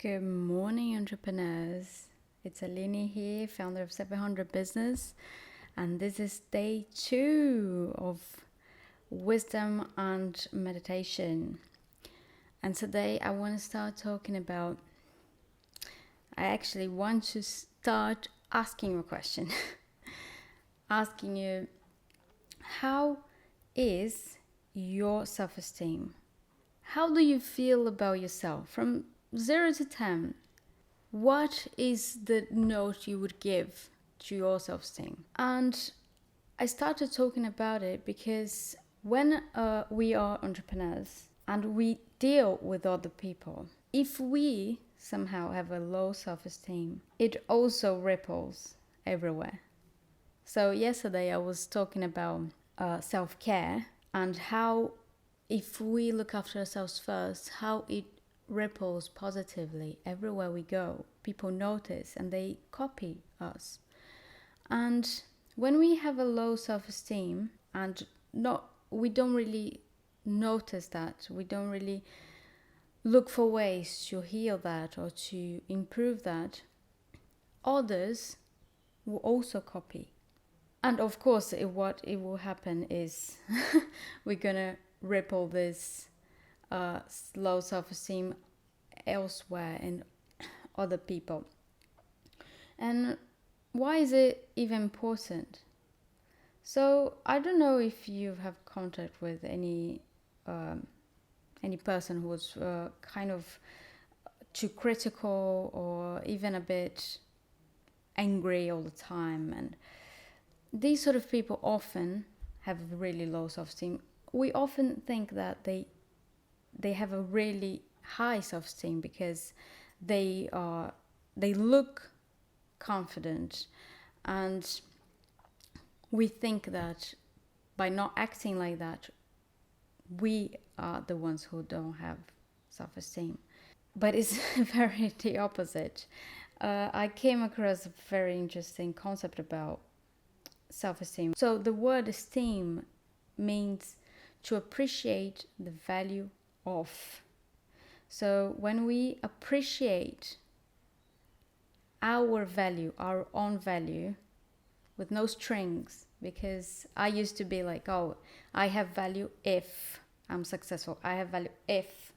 Good morning, entrepreneurs. It's Aline here, founder of 700 Business, and this is day 2 of wisdom and meditation. And today I want to start talking about, I actually want to start asking you a question. Asking you, how is your self-esteem? How do you feel about yourself from 0 to 10? What is the note you would give to your self-esteem? And I started talking about it because when we are entrepreneurs and we deal with other people, if we somehow have a low self-esteem, it also ripples everywhere. So yesterday I was talking about self-care and how if we look after ourselves first, how it ripples positively everywhere we go. People notice and they copy us. And when we have a low self-esteem and we don't really notice that, we don't really look for ways to heal that or to improve that, others will also copy. And of course, what it will happen is we're gonna ripple this low self-esteem elsewhere in other people. And why is it even important? So I don't know if you have contact with any person who was kind of too critical or even a bit angry all the time, and these sort of people often have really low self-esteem. We often think that they have a really high self-esteem because they look confident, and we think that by not acting like that, we are the ones who don't have self-esteem. But it's very the opposite. I came across a very interesting concept about self-esteem. So the word esteem means to appreciate the value of. So when we appreciate our value, our own value, with no strings, because I used to be like, oh, I have value if I'm successful. I have value if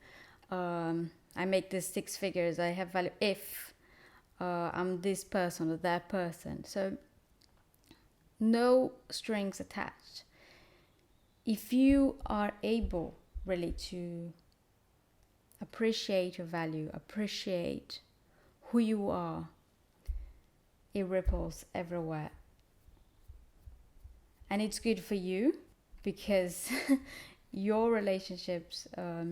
I make this 6 figures. I have value if I'm this person or that person. So no strings attached. If you are able really to appreciate your value, appreciate who you are, it ripples everywhere. And it's good for you because your relationships are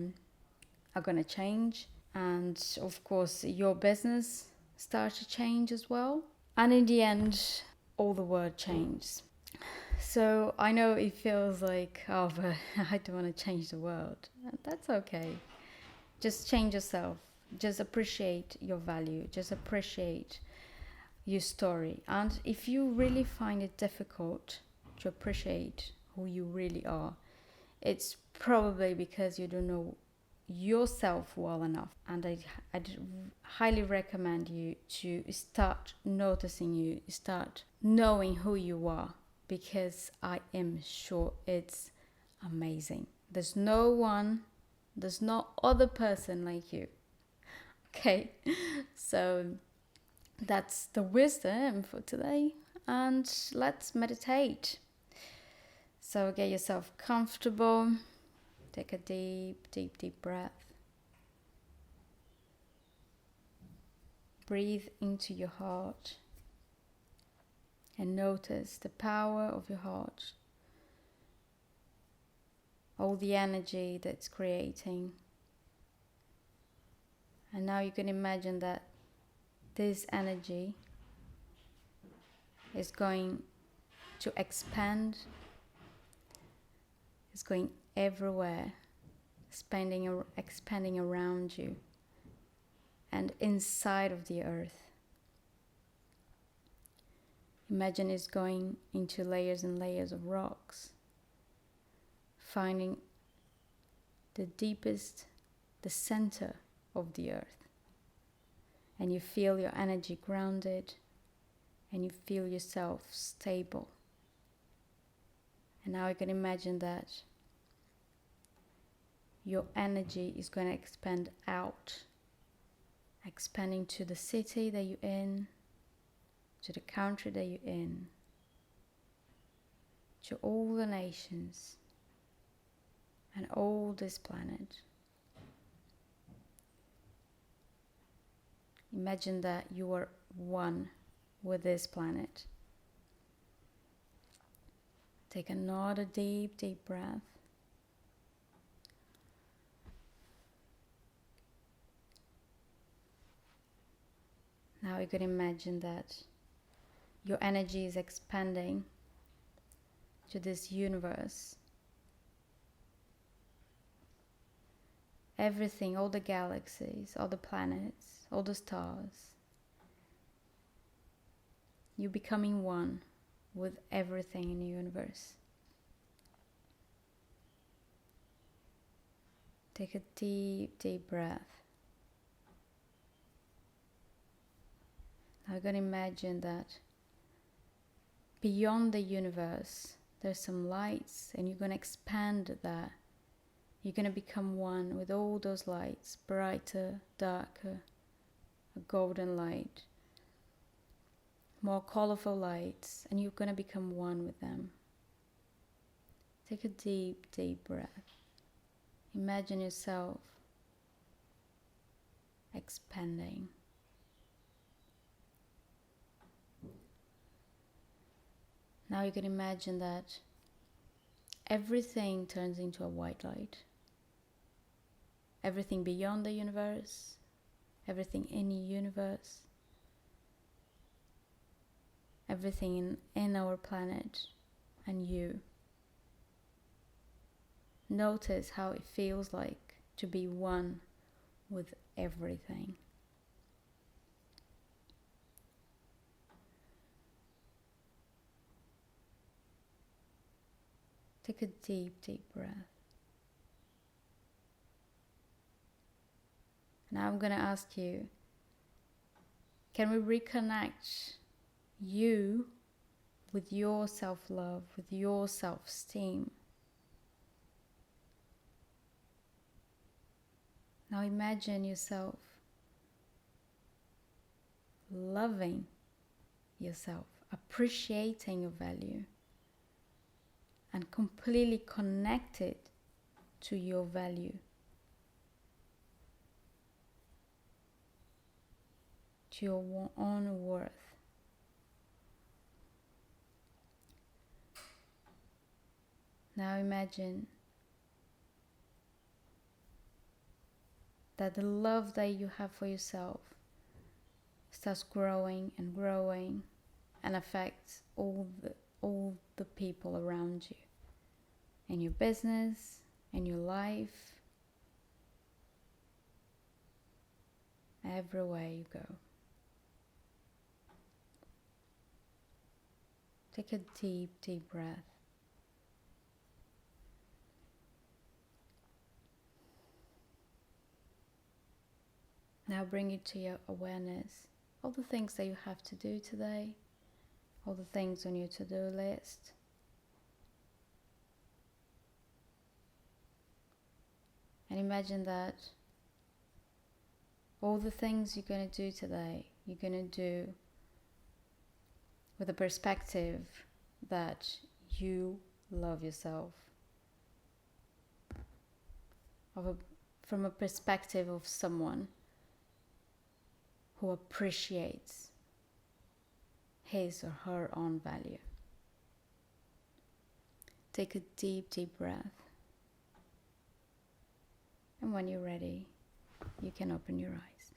going to change, and of course your business starts to change as well, and in the end all the world changes. So I know it feels like, oh, but I don't want to change the world. That's okay. Just change yourself. Just appreciate your value. Just appreciate your story. And if you really find it difficult to appreciate who you really are, it's probably because you don't know yourself well enough. And I'd highly recommend you to start noticing you, start knowing who you are, because I am sure it's amazing. There's no other person like you. Okay, so that's the wisdom for today, and let's meditate. So get yourself comfortable, take a deep breath. Breathe into your heart and notice the power of your heart, all the energy that's creating. And now you can imagine that this energy is going to expand, is going everywhere, expanding around you and inside of the earth. Imagine it's going into layers and layers of rocks, finding the deepest, the center of the earth. and you feel your energy grounded, and you feel yourself stable. And now you can imagine that your energy is going to expand out, expanding to the city that you're in, to the country that you're in, to all the nations and all this planet. Imagine that you are one with this planet. Take another deep, deep breath. Now you can imagine that your energy is expanding to this universe. Everything, all the galaxies, all the planets, all the stars. You're becoming one with everything in the universe. Take a deep, deep breath. Now you're going to imagine that beyond the universe, there's some lights, and you're going to expand that. You're going to become one with all those lights, brighter, darker, a golden light, more colorful lights, and you're going to become one with them. Take a deep, deep breath. Imagine yourself expanding. Now you can imagine that everything turns into a white light. Everything beyond the universe, everything in the universe, everything in our planet, and you. Notice how it feels like to be one with everything. Take a deep, deep breath. Now I'm going to ask you, can we reconnect you with your self-love, with your self-esteem? Now imagine yourself loving yourself, appreciating your value, and completely connected to your value, to your own worth. Now imagine that the love that you have for yourself starts growing and growing and affects all the people around you, in your business, in your life, everywhere you go. Take a deep, deep breath. Now bring it to your awareness, all the things that you have to do today, all the things on your to-do list. And imagine that all the things you're going to do today, you're going to do with a perspective that you love yourself, from a perspective of someone who appreciates his or her own value. Take a deep, deep breath. And when you're ready, you can open your eyes.